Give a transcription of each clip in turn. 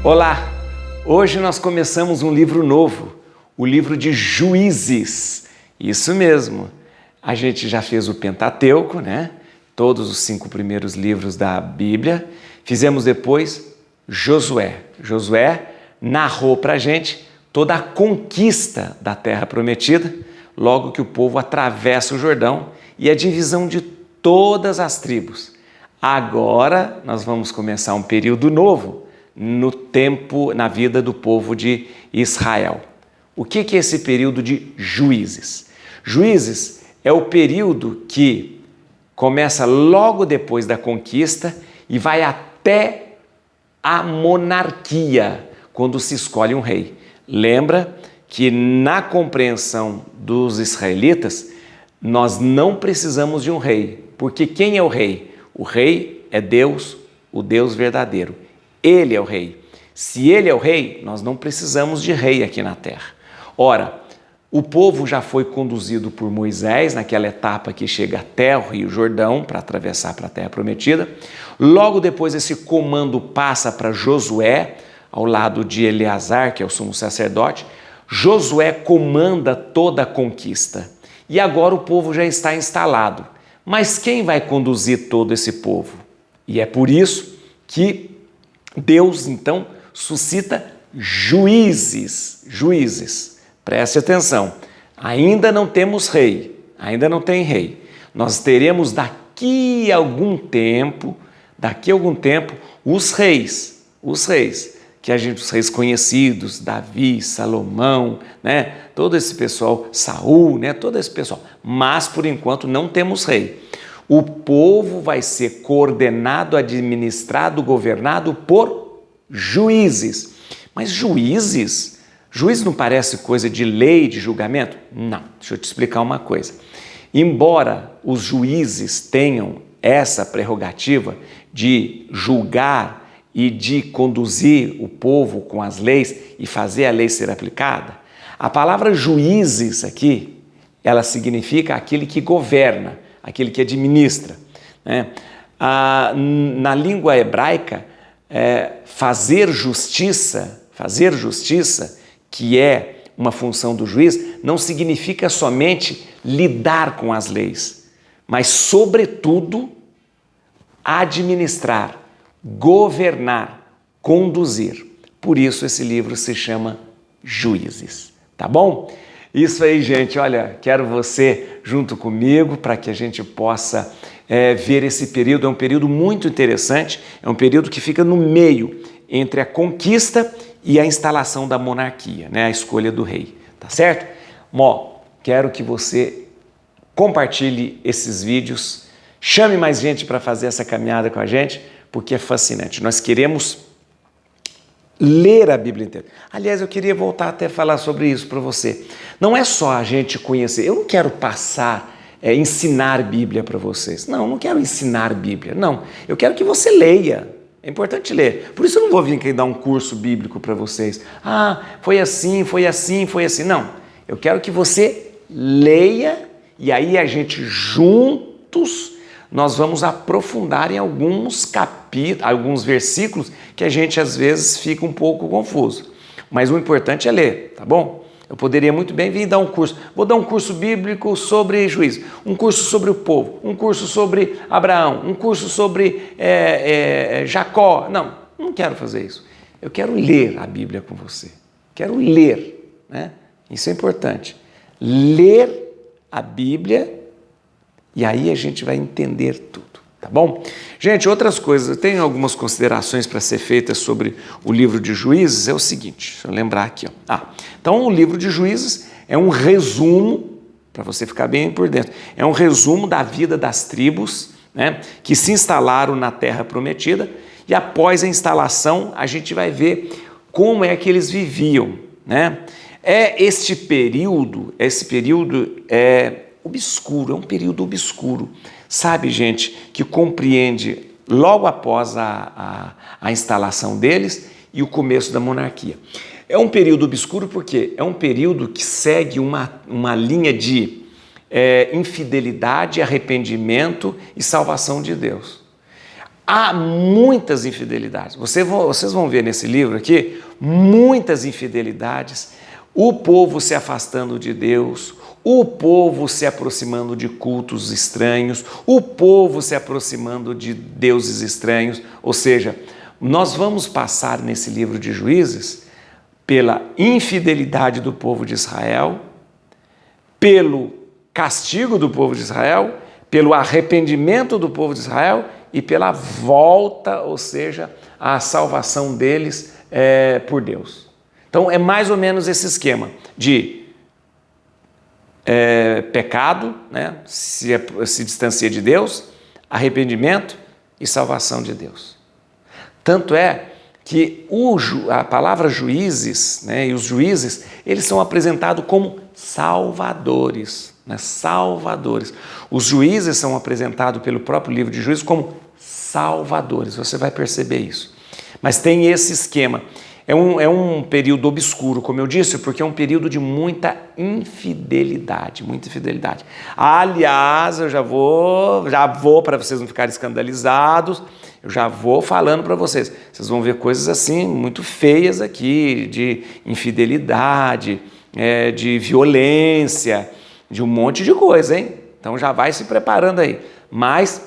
Olá! Hoje nós começamos um livro novo, o livro de Juízes. Isso mesmo, a gente já fez o Pentateuco, né? Todos os 5 primeiros livros da Bíblia. Fizemos depois Josué. Josué narrou para a gente toda a conquista da Terra Prometida, logo que o povo atravessa o Jordão e a divisão de todas as tribos. Agora nós vamos começar um período novo na vida do povo de Israel. O que é esse período de Juízes? Juízes é o período que começa logo depois da conquista e vai até a monarquia, quando se escolhe um rei. Lembra que na compreensão dos israelitas, nós não precisamos de um rei, porque quem é o rei? O rei é Deus, o Deus verdadeiro. Ele é o rei. Se ele é o rei, nós não precisamos de rei aqui na terra. Ora, o povo já foi conduzido por Moisés naquela etapa que chega até o Rio Jordão para atravessar para a Terra Prometida. Logo depois esse comando passa para Josué, ao lado de Eleazar, que é o sumo sacerdote. Josué comanda toda a conquista. E agora o povo já está instalado. Mas quem vai conduzir todo esse povo? E é por isso que Deus, então, suscita juízes. Preste atenção, ainda não temos rei, ainda não tem rei. Nós teremos daqui a algum tempo, os reis, os reis conhecidos, Davi, Salomão, né? Todo esse pessoal, Saul, né? Todo esse pessoal. Mas, por enquanto, não temos rei. O povo vai ser coordenado, administrado, governado por juízes. Mas juízes? Juiz não parece coisa de lei, de julgamento? Não, deixa eu te explicar uma coisa. Embora os juízes tenham essa prerrogativa de julgar e de conduzir o povo com as leis e fazer a lei ser aplicada, a palavra juízes aqui, ela significa aquele que governa, aquele que administra, né? Na língua hebraica, fazer justiça, que é uma função do juiz, não significa somente lidar com as leis, mas, sobretudo, administrar, governar, conduzir. Por isso esse livro se chama Juízes, tá bom? Isso aí, gente, olha, quero você junto comigo para que a gente possa ver esse período. É um período muito interessante, é um período que fica no meio entre a conquista e a instalação da monarquia, né? A escolha do rei, tá certo? Quero que você compartilhe esses vídeos, chame mais gente para fazer essa caminhada com a gente, porque é fascinante. Nós queremos ler a Bíblia inteira. Aliás, eu queria voltar até a falar sobre isso para você. Não é só a gente conhecer, eu não quero passar, ensinar Bíblia para vocês. Não quero ensinar Bíblia, não. Eu quero que você leia. É importante ler. Por isso eu não vou vir aqui dar um curso bíblico para vocês. Foi assim. Não. Eu quero que você leia e aí a gente juntos nós vamos aprofundar em alguns capítulos, alguns versículos que a gente às vezes fica um pouco confuso. Mas o importante é ler, tá bom? Eu poderia muito bem vir dar um curso. Vou dar um curso bíblico sobre juízo, um curso sobre o povo, um curso sobre Abraão, um curso sobre Jacó. Não quero fazer isso. Eu quero ler a Bíblia com você. Quero ler, né? Isso é importante. Ler a Bíblia e aí a gente vai entender tudo, tá bom? Gente, outras coisas, eu tenho algumas considerações para ser feitas sobre o livro de Juízes, é o seguinte, deixa eu lembrar aqui, ó. Então o livro de Juízes é um resumo, para você ficar bem por dentro, é um resumo da vida das tribos, né, que se instalaram na Terra Prometida, e após a instalação a gente vai ver como é que eles viviam, né? Esse período é obscuro, é um período obscuro, sabe, gente, que compreende logo após a instalação deles e o começo da monarquia. É um período obscuro porque é um período que segue uma linha de infidelidade, arrependimento e salvação de Deus. há muitas infidelidades. Vocês vão ver nesse livro aqui muitas infidelidades, o povo se afastando de Deus, o povo se aproximando de cultos estranhos, o povo se aproximando de deuses estranhos. Ou seja, nós vamos passar nesse livro de Juízes pela infidelidade do povo de Israel, pelo castigo do povo de Israel, pelo arrependimento do povo de Israel e pela volta, ou seja, a salvação deles por Deus. Então é mais ou menos esse esquema de pecado, né? se distancia de Deus, arrependimento e salvação de Deus. Tanto é que a palavra juízes, né, e os juízes, eles são apresentados como salvadores, né, salvadores. Os juízes são apresentados pelo próprio livro de Juízes como salvadores, você vai perceber isso. Mas tem esse esquema. É um período obscuro, como eu disse, porque é um período de muita infidelidade, muita infidelidade. Aliás, eu já vou para vocês não ficarem escandalizados, eu já vou falando para vocês. Vocês vão ver coisas assim muito feias aqui, de infidelidade, de violência, de um monte de coisa, hein? Então já vai se preparando aí. Mas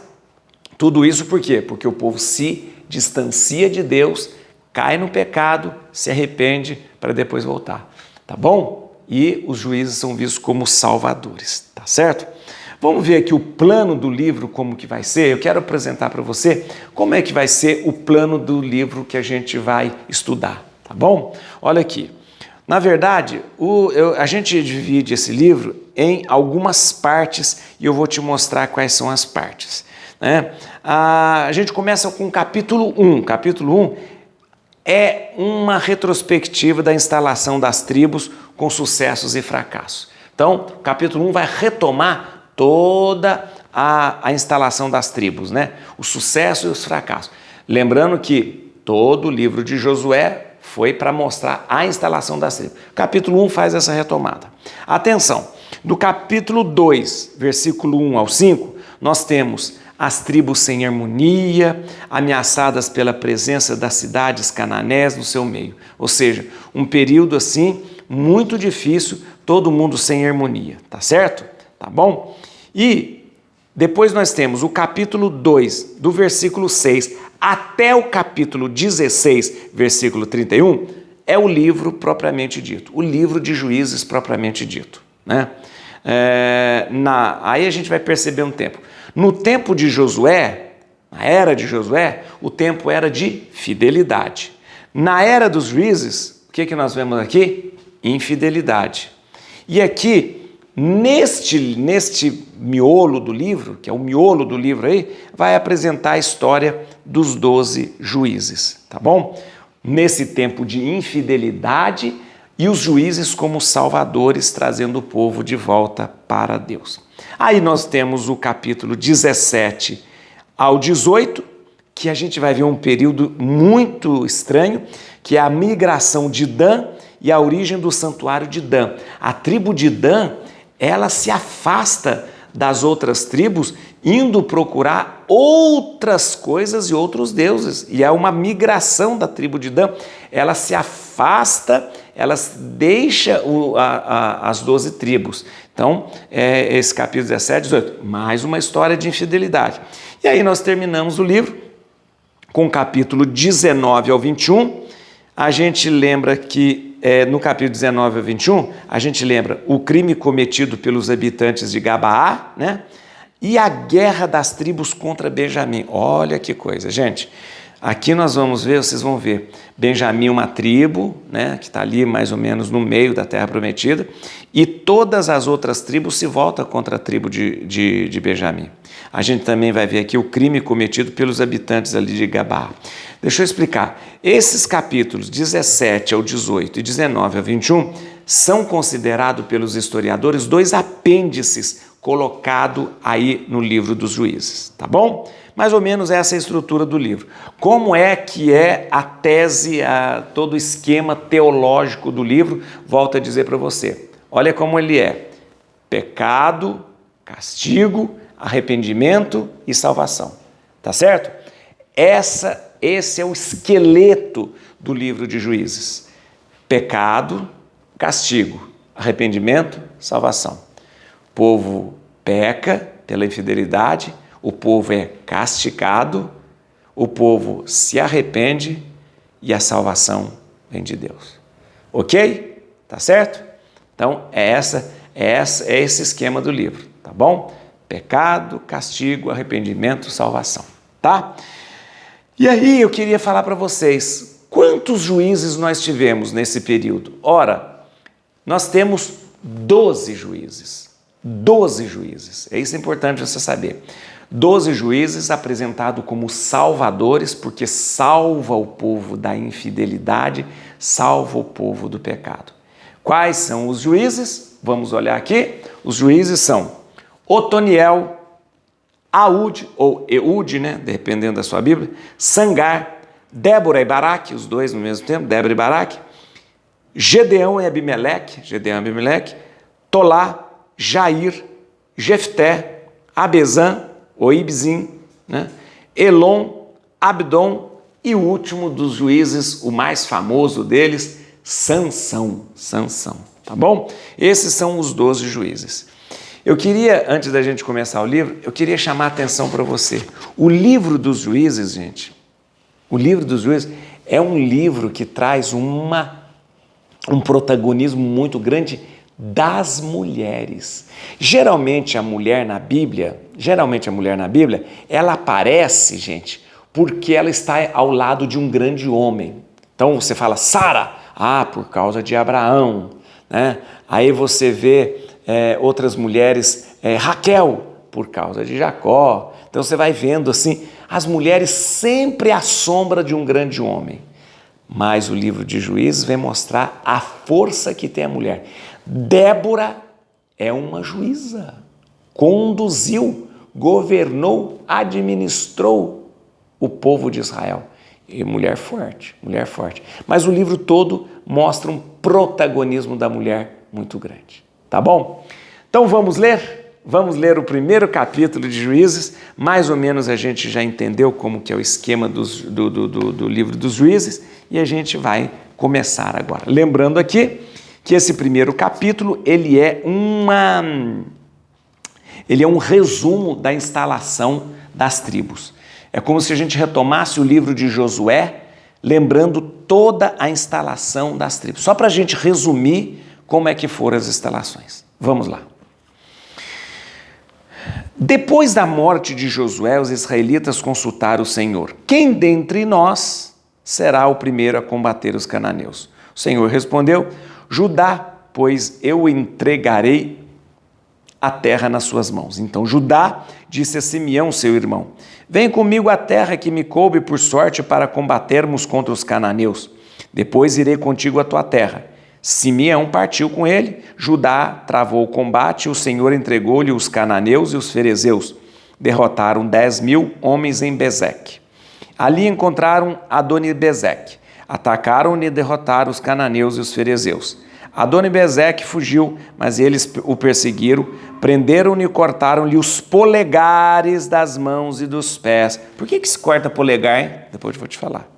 tudo isso por quê? Porque o povo se distancia de Deus, cai no pecado, se arrepende para depois voltar, tá bom? E os juízes são vistos como salvadores, tá certo? Vamos ver aqui o plano do livro, como que vai ser. Eu quero apresentar para você como é que vai ser o plano do livro que a gente vai estudar, tá bom? Olha aqui, na verdade, a gente divide esse livro em algumas partes e eu vou te mostrar quais são as partes, né? A gente começa com o capítulo 1. Capítulo 1 é uma retrospectiva da instalação das tribos com sucessos e fracassos. Então, o capítulo 1 vai retomar toda a instalação das tribos, né? O sucesso e os fracassos. Lembrando que todo o livro de Josué foi para mostrar a instalação das tribos. O capítulo 1 faz essa retomada. Atenção, do capítulo 2, versículo 1 ao 5, nós temos as tribos sem harmonia, ameaçadas pela presença das cidades cananés no seu meio. Ou seja, um período assim muito difícil, todo mundo sem harmonia, tá certo? Tá bom? E depois nós temos o capítulo 2, do versículo 6 até o capítulo 16, versículo 31, é o livro propriamente dito, o livro de Juízes propriamente dito, né? Aí a gente vai perceber um tempo. No tempo de Josué, na era de Josué, o tempo era de fidelidade. Na era dos juízes, o que nós vemos aqui? Infidelidade. E aqui, neste miolo do livro, que é o miolo do livro aí, vai apresentar a história dos 12 juízes, tá bom? Nesse tempo de infidelidade e os juízes como salvadores, trazendo o povo de volta para Deus. Aí nós temos o capítulo 17 ao 18, que a gente vai ver um período muito estranho, que é a migração de Dan e a origem do santuário de Dan. A tribo de Dan, ela se afasta das outras tribos, indo procurar outras coisas e outros deuses. E é uma migração da tribo de Dan. Ela se afasta, ela deixa as 12 tribos. Então, esse capítulo 17, 18, mais uma história de infidelidade. E aí nós terminamos o livro com o capítulo 19 ao 21. A gente lembra que no capítulo 19 ao 21, a gente lembra o crime cometido pelos habitantes de Gabaá, né? E a guerra das tribos contra Benjamim. Olha que coisa, gente. Aqui nós vamos ver, vocês vão ver, Benjamim, uma tribo, né, que está ali mais ou menos no meio da Terra Prometida, e todas as outras tribos se voltam contra a tribo de Benjamim. A gente também vai ver aqui o crime cometido pelos habitantes ali de Gabá. Deixa eu explicar. Esses capítulos 17 ao 18 e 19 ao 21 são considerados pelos historiadores 2 apêndices colocados aí no livro dos Juízes, tá bom? Mais ou menos essa é a estrutura do livro. Como é que é a tese, todo o esquema teológico do livro? Volto a dizer para você. Olha como ele é: pecado, castigo, arrependimento e salvação. Tá certo? Esse é o esqueleto do livro de Juízes. Pecado, castigo, arrependimento, salvação. O povo peca pela infidelidade, o povo é castigado, o povo se arrepende e a salvação vem de Deus. Ok? Tá certo? Então, é esse esquema do livro, tá bom? Pecado, castigo, arrependimento, salvação, tá? E aí eu queria falar para vocês, quantos juízes nós tivemos nesse período? Ora, nós temos 12 juízes. 12 juízes. Isso é importante você saber. 12 juízes apresentados como salvadores, porque salva o povo da infidelidade, salva o povo do pecado. Quais são os juízes? Vamos olhar aqui. Os juízes são Otoniel, Aúde, ou Eude, né? Dependendo da sua Bíblia, Sangar, Débora e Baraque, os dois no mesmo tempo, Débora e Baraque, Gedeão e Abimeleque, Tolá, Jair, Jefté, Abezã, ou Ibzim, né? Elon, Abdon e o último dos juízes, o mais famoso deles, Sansão, tá bom? Esses são os 12 juízes. Eu queria, antes da gente começar o livro, eu queria chamar a atenção para você. O livro dos juízes, gente, o livro dos juízes é um livro que traz um protagonismo muito grande das mulheres. Geralmente a mulher na Bíblia, ela aparece, gente, porque ela está ao lado de um grande homem. Então você fala Sara, por causa de Abraão, né? Aí você vê outras mulheres, Raquel, por causa de Jacó. Então você vai vendo assim, as mulheres sempre à sombra de um grande homem. Mas o livro de Juízes vem mostrar a força que tem a mulher. Débora é uma juíza, conduziu, governou, administrou o povo de Israel. E mulher forte. Mas o livro todo mostra um protagonismo da mulher muito grande. Tá bom? Então vamos ler? Vamos ler o primeiro capítulo de Juízes. Mais ou menos a gente já entendeu como que é o esquema do livro dos Juízes e a gente vai começar agora. Lembrando aqui que esse primeiro capítulo ele é um resumo da instalação das tribos. É como se a gente retomasse o livro de Josué, lembrando toda a instalação das tribos. Só para a gente resumir como é que foram as instalações. Vamos lá. Depois da morte de Josué, os israelitas consultaram o Senhor. Quem dentre nós será o primeiro a combater os cananeus? O Senhor respondeu, Judá, pois eu entregarei a terra nas suas mãos. Então Judá disse a Simeão, seu irmão, vem comigo à terra que me coube por sorte para combatermos contra os cananeus. Depois irei contigo à tua terra. Simeão partiu com ele, Judá travou o combate e o Senhor entregou-lhe os cananeus e os ferezeus. Derrotaram 10.000 homens em Bezeque. Ali encontraram Adoni-Bezeque. Atacaram-no e derrotaram os cananeus e os ferezeus. Adoni-Bezeque fugiu, mas eles o perseguiram, prenderam-no e cortaram-lhe os polegares das mãos e dos pés. Por que se corta polegar, hein? Depois eu vou te falar.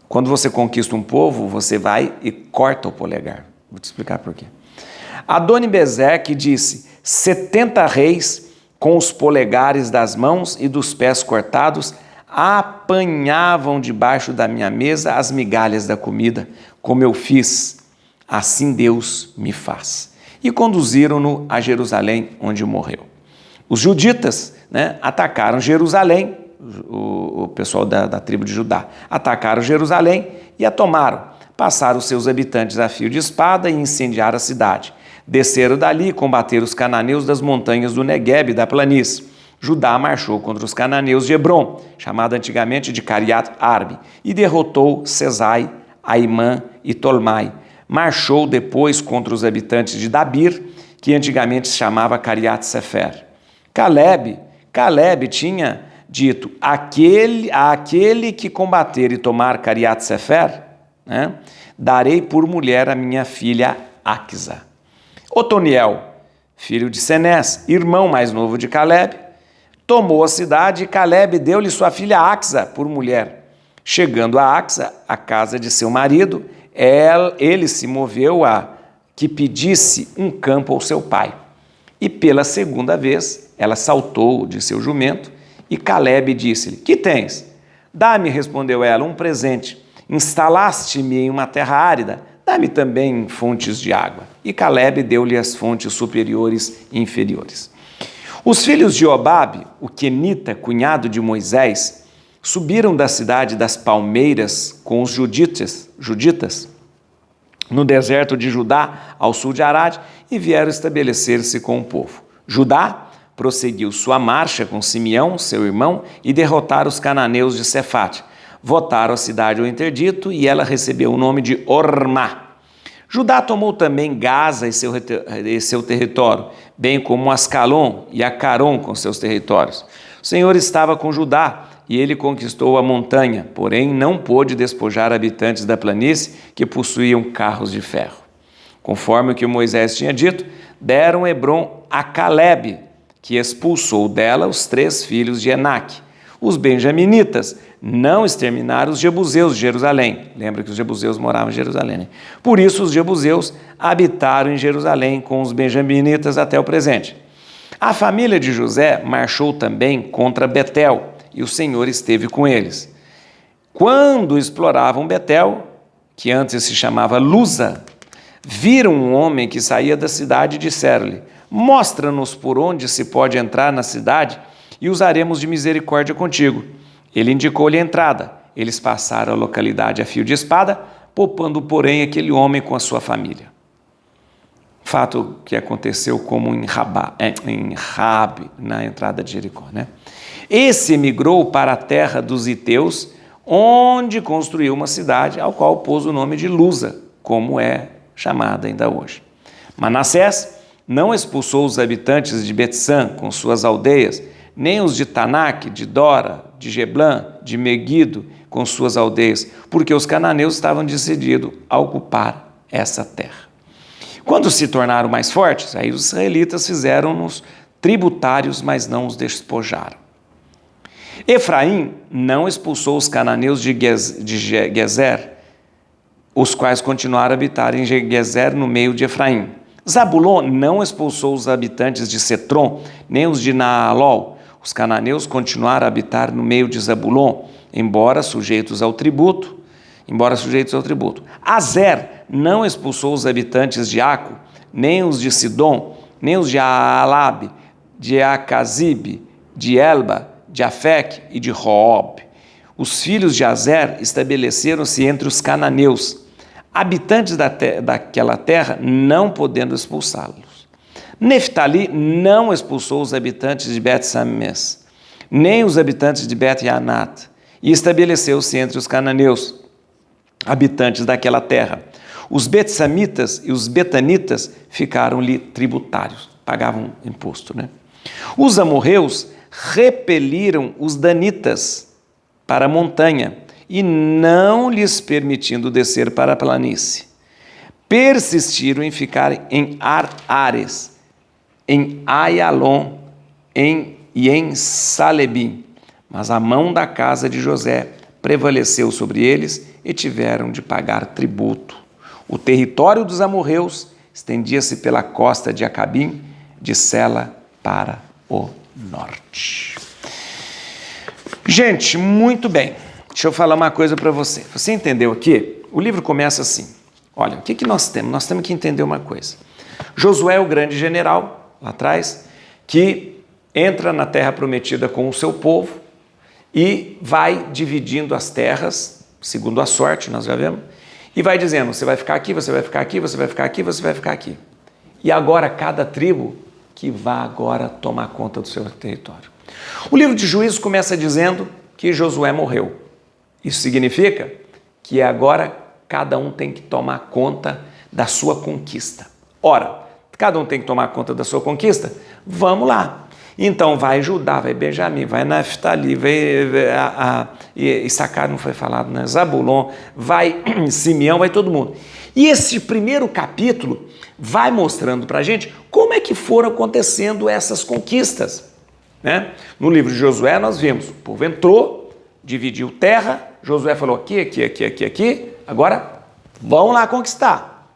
Quando você conquista um povo, você vai e corta o polegar. Vou te explicar por quê. Adoni-Bezeque disse, 70 reis com os polegares das mãos e dos pés cortados apanhavam debaixo da minha mesa as migalhas da comida, como eu fiz, assim Deus me faz. E conduziram-no a Jerusalém, onde morreu. Os juditas, atacaram Jerusalém, o pessoal da tribo de Judá, atacaram Jerusalém e a tomaram. Passaram seus habitantes a fio de espada e incendiaram a cidade. Desceram dali e combateram os cananeus das montanhas do Negueb e da planície. Judá marchou contra os cananeus de Hebrom, chamada antigamente de Cariat Arbe, e derrotou Sesai, Aimã e Tolmai. Marchou depois contra os habitantes de Dabir, que antigamente se chamava Cariat Sefer. Caleb tinha dito, aquele que combater e tomar Cariat Sefer, darei por mulher a minha filha Aquisa. Otoniel, filho de Senés, irmão mais novo de Caleb, tomou a cidade e Calebe deu-lhe sua filha Axa por mulher. Chegando a Axa, a casa de seu marido, ele se moveu a que pedisse um campo ao seu pai. E pela segunda vez, ela saltou de seu jumento e Calebe disse-lhe: Que tens? Dá-me, respondeu ela, um presente. Instalaste-me em uma terra árida, dá-me também fontes de água. E Calebe deu-lhe as fontes superiores e inferiores. Os filhos de Obabe, o quenita, cunhado de Moisés, subiram da cidade das palmeiras com os juditas, no deserto de Judá, ao sul de Arade, e vieram estabelecer-se com o povo. Judá prosseguiu sua marcha com Simeão, seu irmão, e derrotaram os cananeus de Cefate. Votaram a cidade ao interdito, e ela recebeu o nome de Ormá. Judá tomou também Gaza e seu território, bem como Ascalon e Acaron com seus territórios. O Senhor estava com Judá, e ele conquistou a montanha, porém não pôde despojar habitantes da planície que possuíam carros de ferro. Conforme o que Moisés tinha dito, deram Hebron a Calebe, que expulsou dela os 3 filhos de Enaque. Os benjaminitas não exterminaram os jebuseus de Jerusalém. Lembra que os jebuseus moravam em Jerusalém, né? Por isso os jebuseus habitaram em Jerusalém com os benjaminitas até o presente. A família de José marchou também contra Betel, e o Senhor esteve com eles. Quando exploravam Betel, que antes se chamava Luza, viram um homem que saía da cidade e disseram-lhe: Mostra-nos por onde se pode entrar na cidade e usaremos de misericórdia contigo. Ele indicou-lhe a entrada. Eles passaram a localidade a fio de espada, poupando, porém, aquele homem com a sua família. Fato que aconteceu como em Raab, na entrada de Jericó, né? Esse emigrou para a terra dos Iteus, onde construiu uma cidade, ao qual pôs o nome de Luza, como é chamada ainda hoje. Manassés não expulsou os habitantes de Betsã com suas aldeias, nem os de Tanak, de Dora, de Jeblã, de Meguido com suas aldeias, porque os cananeus estavam decididos a ocupar essa terra. Quando se tornaram mais fortes, aí os israelitas fizeram-nos tributários, mas não os despojaram. Efraim não expulsou os cananeus de Gezer, os quais continuaram a habitar em Gezer no meio de Efraim. Zabulon não expulsou os habitantes de Setron, nem os de Naalol. Os cananeus continuaram a habitar no meio de Zabulon, embora sujeitos ao tributo. Azer não expulsou os habitantes de Aco, nem os de Sidom, nem os de Alabe, de Acazib, de Elba, de Afec e de Roob. Os filhos de Azer estabeleceram-se entre os cananeus, habitantes daquela terra, não podendo expulsá-los. Neftali não expulsou os habitantes de Bet-Sames, nem os habitantes de Bet-Anat, e estabeleceu-se entre os cananeus, habitantes daquela terra. Os Bet-Samitas e os Betanitas ficaram-lhe tributários, pagavam imposto, né? Os amorreus repeliram os danitas para a montanha e não lhes permitindo descer para a planície. Persistiram em ficar em Ar-Ares, em Aialon e em Salebim, mas a mão da casa de José prevaleceu sobre eles e tiveram de pagar tributo. O território dos amorreus estendia-se pela costa de Acabim, de Sela para o norte. Gente, muito bem. Deixa eu falar uma coisa para você. Você entendeu aqui? O livro começa assim. Olha, o que nós temos? Nós temos que entender uma coisa. Josué, o grande general, lá atrás, que entra na terra prometida com o seu povo e vai dividindo as terras, segundo a sorte, nós já vemos, e vai dizendo, você vai ficar aqui, você vai ficar aqui, você vai ficar aqui, você vai ficar aqui. E agora cada tribo que vá agora tomar conta do seu território. O livro de Juízes começa dizendo que Josué morreu. Isso significa que agora cada um tem que tomar conta da sua conquista. Ora, cada um tem que tomar conta da sua conquista? Vamos lá. Então vai Judá, vai Benjamim, vai Naftali, vai Issacar, não foi falado, né? Zabulon, vai Simeão, vai todo mundo. E esse primeiro capítulo vai mostrando para a gente como é que foram acontecendo essas conquistas. né? No livro de Josué nós vimos, o povo entrou, dividiu terra, Josué falou aqui, agora vão lá conquistar,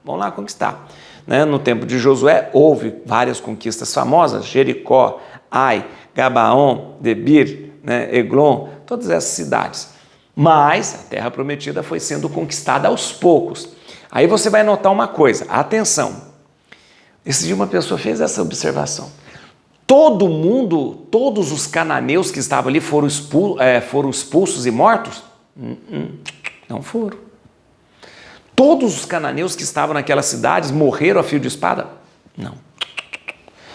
né? No tempo de Josué houve várias conquistas famosas, Jericó, Ai, Gabaon, Debir, né? Eglon, todas essas cidades. Mas a terra prometida foi sendo conquistada aos poucos. Aí você vai notar uma coisa, atenção, esse dia uma pessoa fez essa observação. Todo mundo, todos os cananeus que estavam ali foram expulsos e mortos? Não foram. Todos os cananeus que estavam naquelas cidades morreram a fio de espada? Não.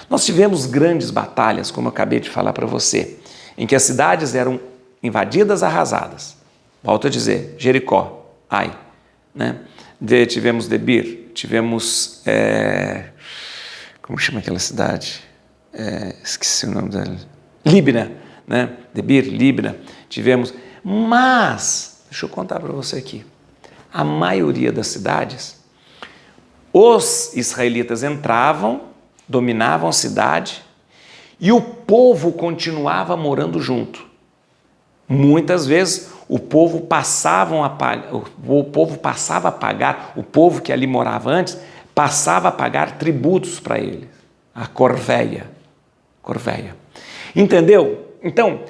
Nós tivemos grandes batalhas, como eu acabei de falar para você, em que as cidades eram invadidas, arrasadas. Volto a dizer, Jericó, Ai, né? Tivemos Debir, tivemos, como chama aquela cidade? Esqueci o nome dela. Líbina, né? Debir, Líbina, tivemos, mas, deixa eu contar para você aqui, a maioria das cidades, os israelitas entravam, dominavam a cidade e o povo continuava morando junto. Muitas vezes o povo passava a pagar, o povo que ali morava antes, passava a pagar tributos para eles, a corveia. Entendeu? Então,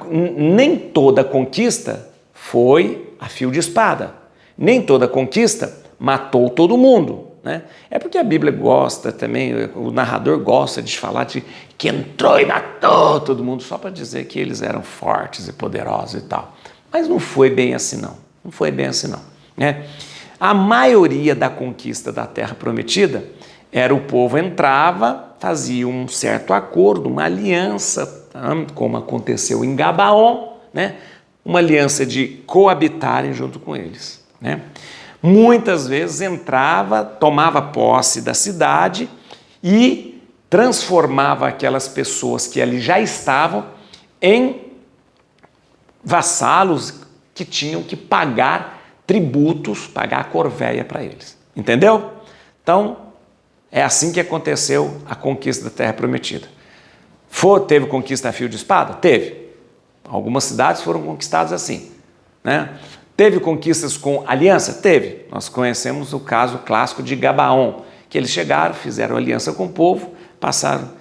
nem toda conquista foi a fio de espada, nem toda conquista matou todo mundo, né? É porque a Bíblia gosta também, o narrador gosta de falar de que entrou e matou todo mundo, só para dizer que eles eram fortes e poderosos e tal. Mas não foi bem assim não, né? A maioria da conquista da Terra Prometida era o povo entrava, fazia um certo acordo, uma aliança, tá? Como aconteceu em Gabaon, né? Uma aliança de coabitarem junto com eles, né? Muitas vezes entrava, tomava posse da cidade e transformava aquelas pessoas que ali já estavam em vassalos que tinham que pagar tributos, pagar a corveia para eles. Entendeu? Então, é assim que aconteceu a conquista da Terra Prometida. Teve conquista a fio de espada? Teve. Algumas cidades foram conquistadas assim, né? Teve conquistas com aliança? Teve. Nós conhecemos o caso clássico de Gabaon, que eles chegaram, fizeram aliança com o povo, passaram.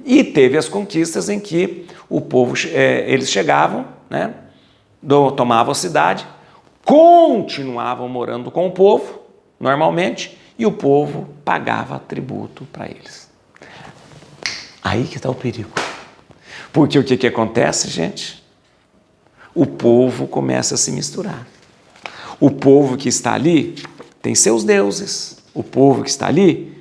E teve as conquistas em que o povo, eles chegavam, né? Tomavam a cidade, continuavam morando com o povo, normalmente, e o povo pagava tributo para eles. Aí que está o perigo. Porque o que acontece, gente? O povo começa a se misturar. O povo que está ali tem seus deuses. O povo que está ali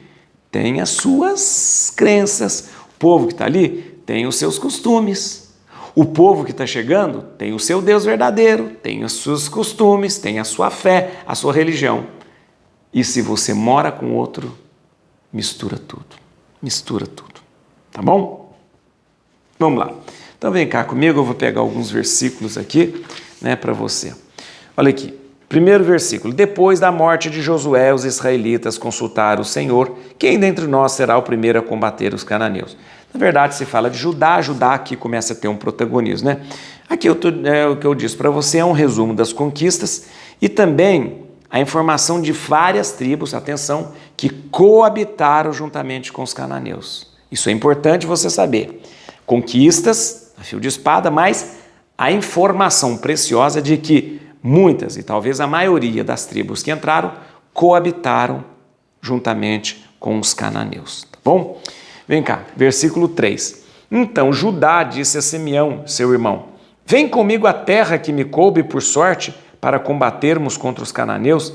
tem as suas crenças. O povo que está ali tem os seus costumes. O povo que está chegando tem o seu Deus verdadeiro, tem os seus costumes, tem a sua fé, a sua religião. E se você mora com outro, mistura tudo. Tá bom? Vamos lá. Então vem cá comigo, eu vou pegar alguns versículos aqui, né, para você. Olha aqui. Primeiro versículo. Depois da morte de Josué, os israelitas consultaram o Senhor, quem dentre nós será o primeiro a combater os cananeus? Na verdade, se fala de Judá, Judá aqui começa a ter um protagonismo, né? Aqui o que eu disse para você é um resumo das conquistas e também a informação de várias tribos, atenção, que coabitaram juntamente com os cananeus. Isso é importante você saber. Conquistas, a fio de espada, mas a informação preciosa de que muitas, e talvez a maioria das tribos que entraram, coabitaram juntamente com os cananeus. Tá bom? Vem cá, versículo 3. Então Judá disse a Simeão, seu irmão, vem comigo à terra que me coube por sorte para combatermos contra os cananeus,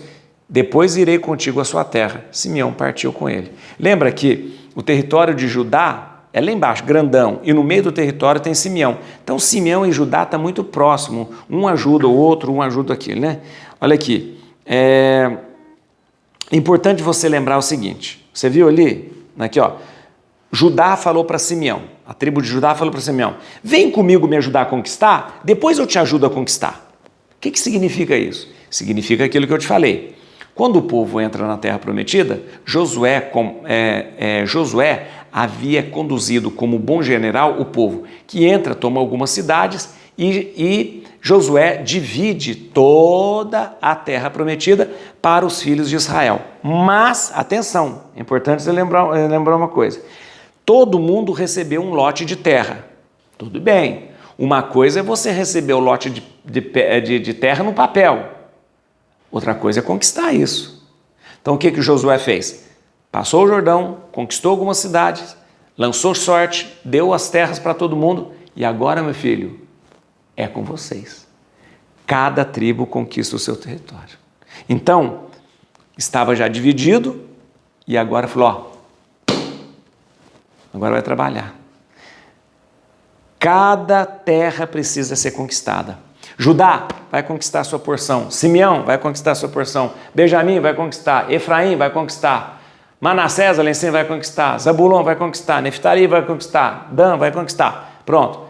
depois irei contigo à sua terra. Simeão partiu com ele. Lembra que o território de Judá é lá embaixo, grandão, e no meio do território tem Simeão. Então Simeão e Judá estão muito próximos, um ajuda o outro, um ajuda aquele, né? Olha aqui, é importante você lembrar o seguinte, você viu ali, aqui ó, Judá falou para Simeão, a tribo de Judá falou para Simeão, vem comigo me ajudar a conquistar, depois eu te ajudo a conquistar. O que significa isso? Significa aquilo que eu te falei. Quando o povo entra na Terra Prometida, Josué havia conduzido como bom general o povo, que entra, toma algumas cidades e Josué divide toda a terra prometida para os filhos de Israel. Mas, atenção, é importante você lembrar uma coisa, todo mundo recebeu um lote de terra, tudo bem. Uma coisa é você receber o lote de terra no papel, outra coisa é conquistar isso. Então o que Josué fez? Passou o Jordão, conquistou algumas cidades, lançou sorte, deu as terras para todo mundo e agora, meu filho, é com vocês. Cada tribo conquista o seu território. Então, estava já dividido e agora falou, ó, agora vai trabalhar. Cada terra precisa ser conquistada. Judá vai conquistar a sua porção, Simeão vai conquistar a sua porção, Benjamim vai conquistar, Efraim vai conquistar, Manassés, lá em cima, vai conquistar, Zabulon vai conquistar, Neftali vai conquistar, Dan vai conquistar. Pronto.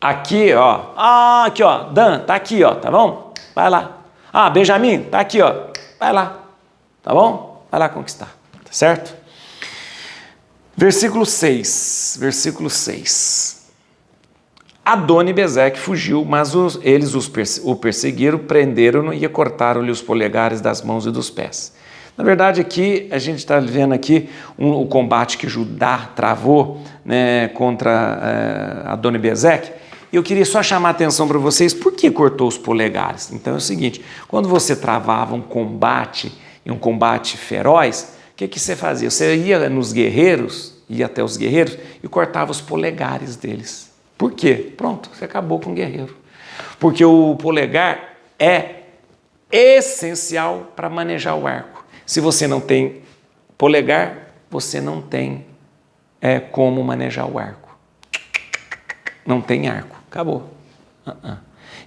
Aqui, ó. Aqui, ó. Dan, tá aqui, ó. Tá bom? Vai lá. Benjamim, tá aqui, ó. Vai lá. Tá bom? Vai lá conquistar. Tá certo? Versículo 6. Versículo 6. Adoni-Bezeque fugiu, mas eles o perseguiram, prenderam-no e cortaram-lhe os polegares das mãos e dos pés. Na verdade, aqui, a gente está vendo aqui o combate que Judá travou, né, contra Adoni-Bezeque. E eu queria só chamar a atenção para vocês, por que cortou os polegares? Então é o seguinte, quando você travava um combate, e um combate feroz, o que você fazia? Você ia nos guerreiros, ia até os guerreiros e cortava os polegares deles. Por quê? Pronto, você acabou com o guerreiro. Porque o polegar é essencial para manejar o arco. Se você não tem polegar, você não tem como manejar o arco. Não tem arco. Acabou.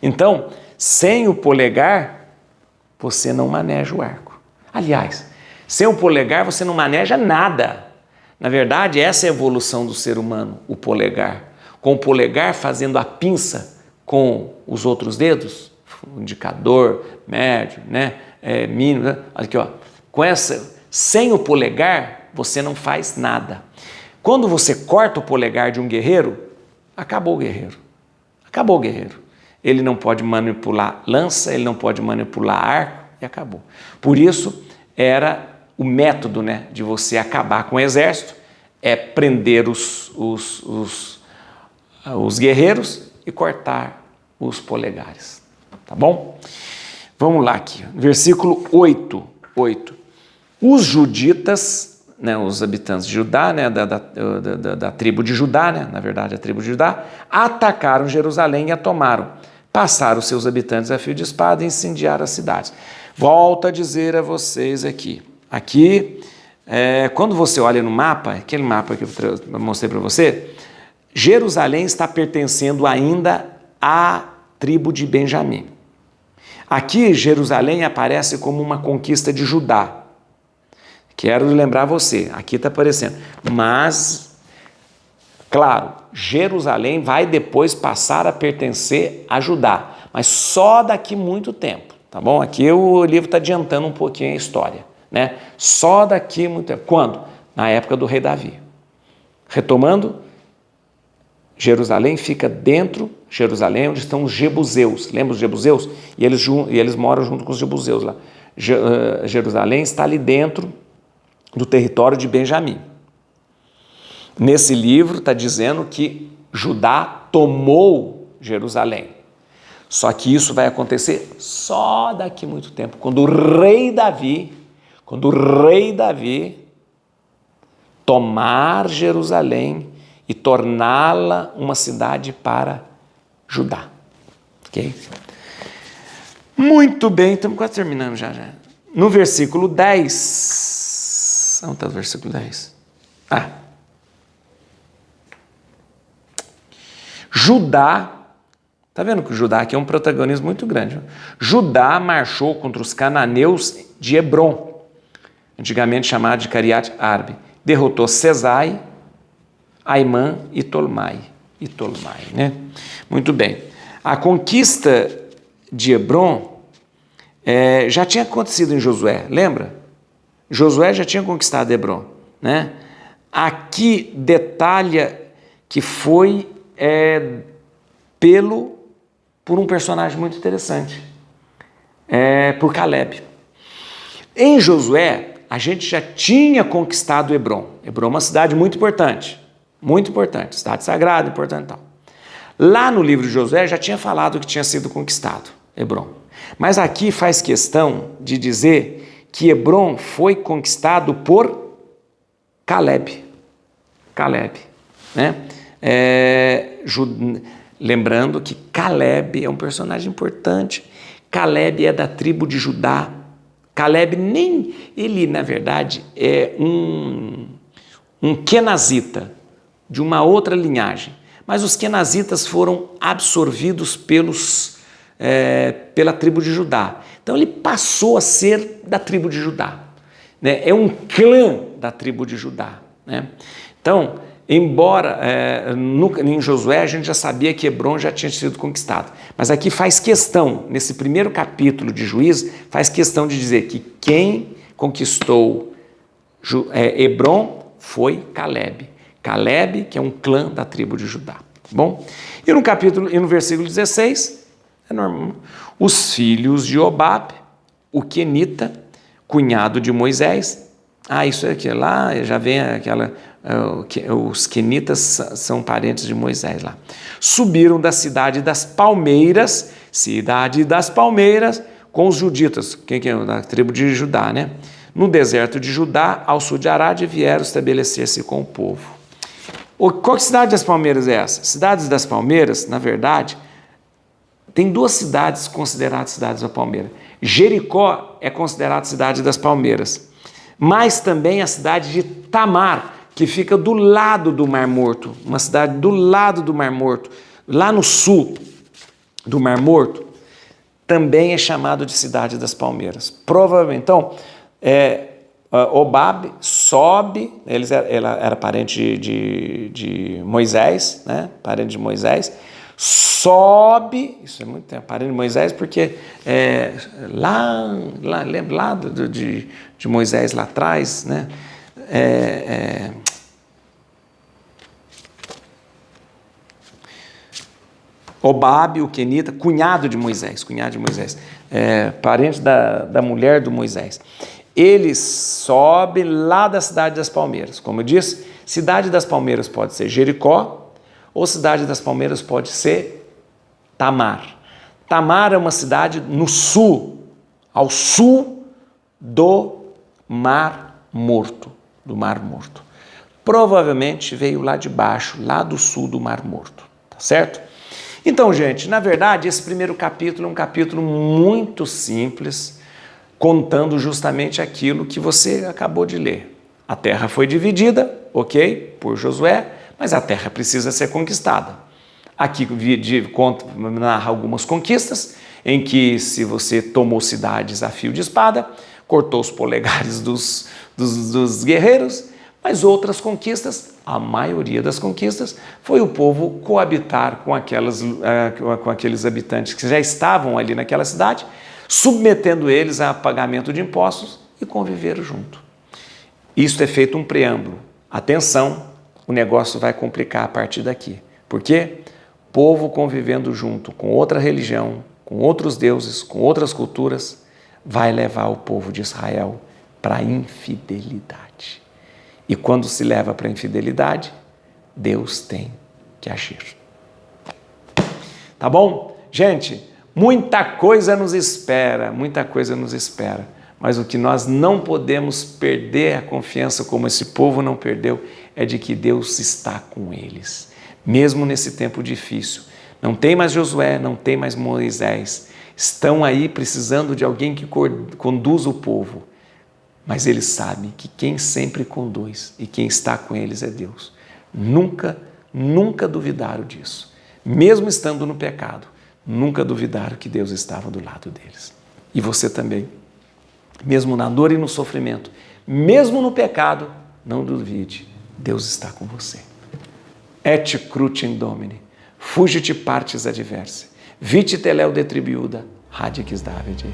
Então, sem o polegar, você não maneja o arco. Aliás, sem o polegar, você não maneja nada. Na verdade, essa é a evolução do ser humano, o polegar. Com o polegar fazendo a pinça com os outros dedos, o indicador, médio, né, mínimo, né? Aqui, ó. Sem o polegar, você não faz nada. Quando você corta o polegar de um guerreiro, acabou o guerreiro. Acabou o guerreiro. Ele não pode manipular lança, ele não pode manipular arco e acabou. Por isso, era o método, né, de você acabar com o exército, é prender os guerreiros e cortar os polegares. Tá bom? Vamos lá aqui. Versículo 8. Os juditas, né, os habitantes de Judá, né, da tribo de Judá, né, na verdade a tribo de Judá, atacaram Jerusalém e a tomaram. Passaram seus habitantes a fio de espada e incendiaram as cidades. Volto a dizer a vocês aqui. Quando você olha no mapa, aquele mapa que eu mostrei para você, Jerusalém está pertencendo ainda à tribo de Benjamim. Aqui, Jerusalém aparece como uma conquista de Judá. Quero lembrar você, aqui está aparecendo. Mas, claro, Jerusalém vai depois passar a pertencer a Judá, mas só daqui muito tempo, tá bom? Aqui o livro está adiantando um pouquinho a história, né? Só daqui muito tempo. Quando? Na época do rei Davi. Retomando, Jerusalém fica dentro, Jerusalém onde estão os jebuseus. Lembra os jebuseus? E eles moram junto com os jebuseus lá. Jerusalém está ali dentro do território de Benjamim. Nesse livro está dizendo que Judá tomou Jerusalém. Só que isso vai acontecer só daqui muito tempo, quando o rei Davi tomar Jerusalém e torná-la uma cidade para Judá. Ok? Muito bem, estamos quase terminando já. No versículo 10. Onde está o versículo 10? Judá, está vendo que o Judá aqui é um protagonismo muito grande. Judá marchou contra os cananeus de Hebron, antigamente chamado de Cariate Arbe. Derrotou Sesai, Aimã e Tolmai. Né? Muito bem. A conquista de Hebron já tinha acontecido em Josué, lembra? Josué já tinha conquistado Hebron, né? aqui detalha que foi por um personagem muito interessante, por Caleb. Em Josué, a gente já tinha conquistado Hebrom. Hebrom é uma cidade muito importante, cidade sagrada, importante e tal. Lá no livro de Josué já tinha falado que tinha sido conquistado, Hebrom. Mas aqui faz questão de dizer que Hebrom foi conquistado por Caleb. Né? Lembrando que Caleb é um personagem importante. Caleb é da tribo de Judá. Caleb ele na verdade é um quenazita de uma outra linhagem, mas os quenazitas foram absorvidos pela tribo de Judá. Então ele passou a ser da tribo de Judá, né? É um clã da tribo de Judá, né? Então, embora em Josué a gente já sabia que Hebrom já tinha sido conquistado, mas aqui faz questão, nesse primeiro capítulo de Juízes, faz questão de dizer que quem conquistou Hebrom foi Caleb. Caleb, que é um clã da tribo de Judá. Bom, e no versículo 16, os filhos de Obabe, o quenita, cunhado de Moisés. Isso aqui lá, já vem os quenitas são parentes de Moisés lá. Subiram da cidade das palmeiras, com os juditas, quem é da tribo de Judá, né? No deserto de Judá, ao sul de Arade, vieram estabelecer-se com o povo. Qual cidade das palmeiras é essa? Cidades das palmeiras, na verdade, tem duas cidades consideradas cidades da palmeira. Jericó é considerada cidade das palmeiras, mas também a cidade de Tamar, que fica do lado do Mar Morto, uma cidade do lado do Mar Morto, lá no sul do Mar Morto, também é chamado de cidade das palmeiras. Provavelmente, então, Obabe sobe, ela era parente de Moisés, né? Parente de Moisés, sobe, isso é muito tempo, parente de Moisés, porque lembra lá de Moisés lá atrás, né? Obabe, o quenita, cunhado de Moisés, parente da mulher do Moisés. Ele sobe lá da cidade das palmeiras. Como eu disse, cidade das palmeiras pode ser Jericó, ou cidade das palmeiras pode ser Tamar. Tamar é uma cidade no sul, ao sul do Mar Morto, Provavelmente veio lá de baixo, lá do sul do Mar Morto, tá certo? Então, gente, na verdade, esse primeiro capítulo é um capítulo muito simples, contando justamente aquilo que você acabou de ler. A terra foi dividida, ok, por Josué, mas a terra precisa ser conquistada. Aqui narra algumas conquistas, em que se você tomou cidades a fio de espada, cortou os polegares dos guerreiros, mas outras conquistas, a maioria das conquistas, foi o povo coabitar com aqueles habitantes que já estavam ali naquela cidade, submetendo eles a pagamento de impostos e conviveram junto. Isso é feito um preâmbulo. Atenção, o negócio vai complicar a partir daqui. Por quê? Povo convivendo junto com outra religião, com outros deuses, com outras culturas, vai levar o povo de Israel para a infidelidade. E quando se leva para a infidelidade, Deus tem que agir. Tá bom? Gente, muita coisa nos espera, mas o que nós não podemos perder a confiança, como esse povo não perdeu, é de que Deus está com eles, mesmo nesse tempo difícil. Não tem mais Josué, não tem mais Moisés, estão aí precisando de alguém que conduza o povo, mas eles sabem que quem sempre conduz e quem está com eles é Deus. Nunca duvidaram disso, mesmo estando no pecado. Nunca duvidaram que Deus estava do lado deles. E você também. Mesmo na dor e no sofrimento, mesmo no pecado, não duvide, Deus está com você. Et crucem Domini, fugit partes adversae, vite teleo detribiuda, radix Davide.